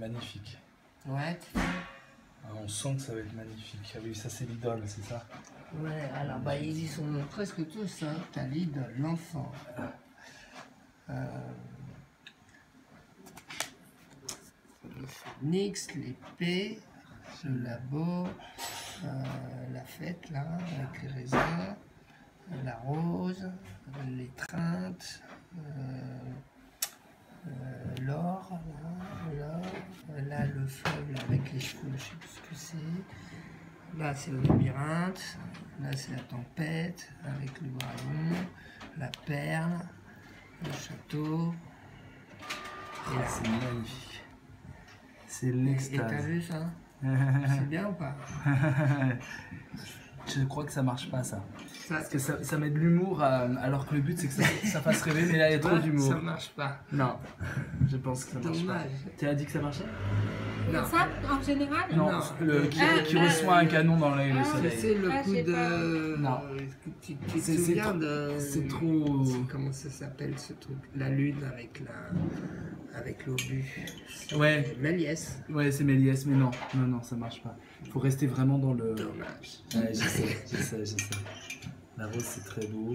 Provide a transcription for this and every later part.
magnifique. Ouais. Ah, on sent que ça va être magnifique. Ah oui, ça c'est l'idole, c'est ça? Ouais, alors bah ils y sont presque tous, hein. T'as l'idole, l'enfant. Le phénix, l'épée, le labo, la fête là, avec les raisins, la rose, l'étreinte, l'or, là le fleuve là, avec les cheveux, je sais plus ce que c'est. Là c'est le labyrinthe, là c'est la tempête avec le dragon, la perle, le château. Et là, C'est magnifique. C'est et t'as l'extase. vu ça? C'est bien ou pas? Je crois que ça marche pas ça. Ça, Parce que ça met de l'humour alors que le but c'est que ça fasse rêver, mais là il y a trop d'humour. ça marche pas. Non, je pense que ça marche pas. Dommage. Tu as dit que ça marchait? Non. Ça, en général? Non, qui reçoit un canon dans le Tu soleil. sais le Ah, coup j'ai de... Non. Tu te C'est souviens trop- de... c'est trop- Comment ça s'appelle ce truc? La lune avec l'obus. Ouais. Méliès. Ouais, c'est Méliès, mais non, ça marche pas. Faut rester vraiment dans le... Dommage. Ouais, je sais. La rose, c'est très beau.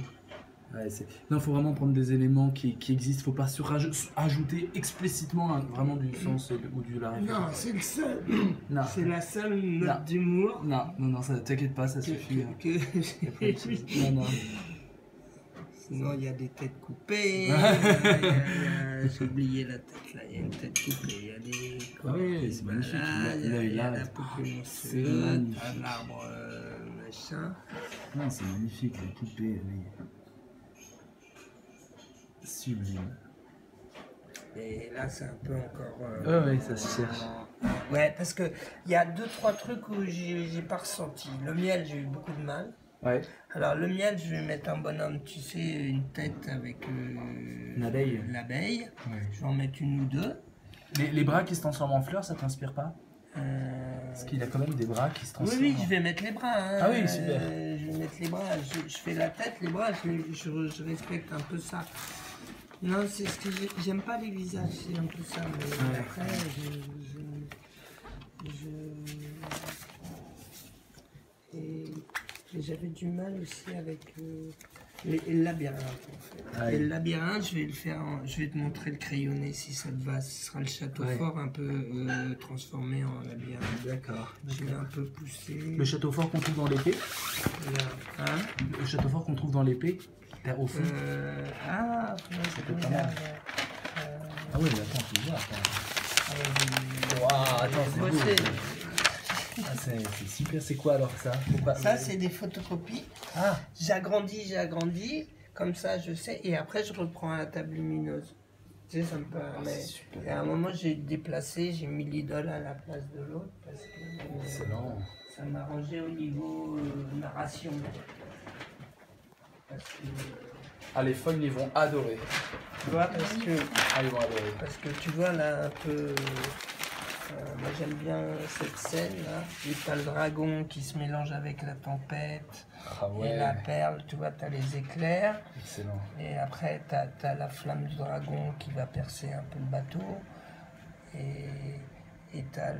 Ouais, non, faut vraiment prendre des éléments qui existent. Faut pas ajouter explicitement vraiment du sens ou de la référence. Non, c'est le seul. Non. C'est la seule note Non. d'humour Non, ça t'inquiète pas, ça suffit. hein. que Y a pas de souci. Non. Sinon, il y a des têtes coupées. J'ai oublié la tête là. Il y a une tête coupée. Il y a des. Oui, c'est magnifique. Il y a la là. poupée C'est monstrueuse, magnifique. t'as l'arbre machin. Non, c'est magnifique, les poupées, oui. Sublime. Et là, c'est un peu encore. Ouais, ça se cherche. Ouais, parce que il y a 2-3 trucs où j'ai pas ressenti. Le miel, j'ai eu beaucoup de mal. Ouais. Alors, le miel, je vais mettre un bonhomme, tu sais, une tête avec Une abeille. l'abeille. Ouais. Je vais en mettre une ou deux. Les bras qui se transforment en fleurs, ça t'inspire pas? Parce qu'il a quand même des bras qui se Oui, transforment. je vais mettre les bras. Hein. Ah oui, super. Je vais mettre les bras. Je fais la tête, les bras, je respecte un peu ça. Non, c'est ce que j'aime pas les visages, c'est un peu ça. Mais Ouais. après, et j'avais du mal aussi avec le labyrinthe. En fait. Ouais. Et le labyrinthe, je vais le faire. Je vais te montrer le crayonné si ça te va. Ce sera le château Ouais. fort un peu transformé en labyrinthe. D'accord. Je vais un peu pousser. Le château fort qu'on trouve dans l'épée? Là, hein. Le château fort qu'on trouve dans l'épée, au fond. Ah, Ça peut être pas mal. Ah oui, mais attends, tu vois. Attends, c'est beau. Ah, c'est super, c'est quoi alors ça? Ça, c'est des photocopies. Ah, J'agrandis, comme ça je sais, et après je reprends à la table lumineuse. Tu sais, ça me permet. c'est super. Et à un moment, j'ai déplacé, j'ai mis l'idole à la place de l'autre, parce que excellent. ça m'arrangeait au niveau narration. Parce que, Ah, les folles, ils vont adorer. tu vois, Ils vont adorer. parce que tu vois là un peu. Moi j'aime bien cette scène là. Et t'as le dragon qui se mélange avec la tempête Ah et la perle, tu vois, t'as les éclairs. Excellent. Et après t'as la flamme du dragon qui va percer un peu le bateau. Et t'as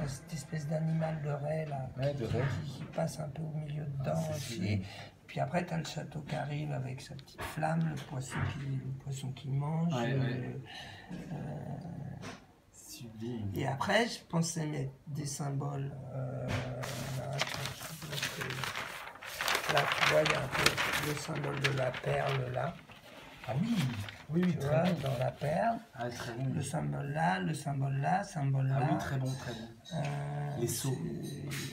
cette espèce d'animal de raie là Ouais, de raie. qui passe un peu au milieu dedans c'est aussi. sublime. Puis après, tu as le château qui arrive avec sa petite flamme, le poisson qui mange. Ouais. Sublime. Et après, je pensais mettre des symboles. Là, tu vois, il y a un peu le symbole de la perle là. Ah oui, oui, Tu vois, très bon. dans la perle. Ah, très bon. Le symbole là, le symbole là, symbole là. Ah oui, très bon, très bon. Les seaux.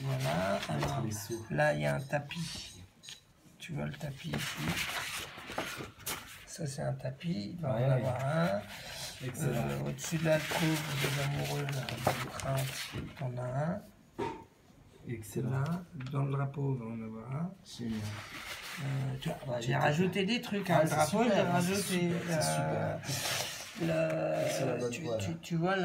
Voilà. Alors, Les seaux. là, il y a un tapis. Tu vois le tapis ici. Ça, c'est un tapis. Il va en avoir un. Excellent. Au-dessus de la troupe des amoureux, là, du prince, t'en as un. Excellent. Là, dans le drapeau, on va en avoir un. Génial. Tu vois, j'ai rajouté des trucs. Hein. Ah, Le c'est drapeau, super, j'ai c'est rajouté. super, c'est super. C'est la bonne voie, là. Tu vois,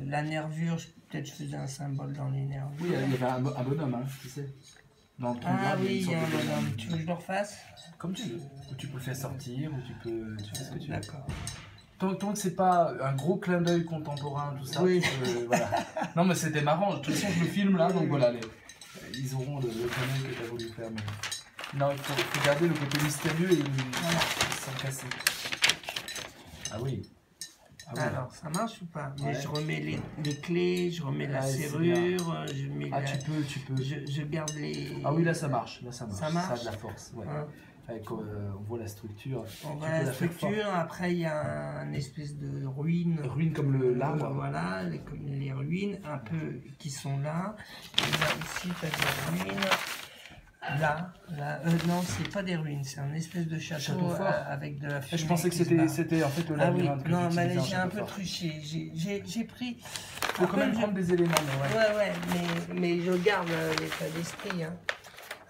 la nervure, peut-être je faisais un symbole dans les nervures. Oui, il y avait un bonhomme, hein, tu sais. Dans le Ah programme, oui, il y a un sorte de bonhomme. Tu veux que je le refasse? Comme tu veux. Ou tu peux le faire sortir, ou tu peux. Tu fais ce que tu veux. D'accord. tant que c'est pas un gros clin d'œil contemporain, tout ça, Oui. voilà. Non, mais c'était marrant. De toute façon, je le filme là, donc voilà, ils auront le clin d'œil que tu as voulu faire. Mais... Non, il faut garder le côté mystérieux et sans casser. Ah oui. Ah oui. Alors, ça marche ou pas? Mais Ouais. je remets les clés, je remets la c'est serrure, je mets Ah, la... tu peux. Je garde les... Ah oui, là ça marche. Là, ça marche. Ça marche. Ça a de la force. Ouais. Hein. Avec, on voit la structure. On Tu voit peux la la faire structure, après il y a une espèce de ruine. Ruine comme l'arbre. Voilà, comme les ruines un peu qui sont là. Et là ici, tu as des ruines. Là, non, c'est pas des ruines, c'est un espèce de château fort. avec de la fumée. Je pensais que qui se bat. c'était en fait le Ah oui, labyrinthe. que non, tu mais utilisais en j'ai un château peu fort. triché. J'ai pris. Faut quand même prendre des éléments, mais ouais. Ouais, mais je garde l'état d'esprit. Hein.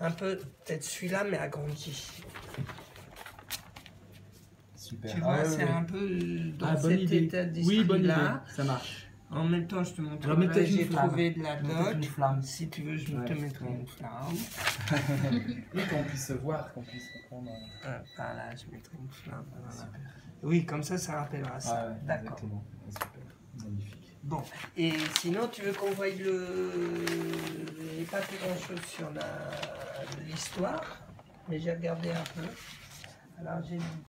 Un peu, peut-être celui-là, mais agrandi. Super. Tu vois, c'est un peu dans bonne cet idée. état Oui, bonne idée. d'esprit-là. Ça marche. En même temps, je te montre. Alors, mets peut-être une J'ai flamme. trouvé de la Mets peut-être une doc. flamme. Si tu veux, je Ouais. te mettrai une flamme. Oui, qu'on puisse voir, qu'on puisse comprendre. Voilà, je mettrai une flamme. Voilà. Oui, comme ça rappellera ça. Ah ouais, D'accord. exactement. Super. Magnifique. Bon, et sinon, tu veux qu'on voie le... J'ai pas fait grand-chose sur l'histoire, mais j'ai regardé un peu. Alors, j'ai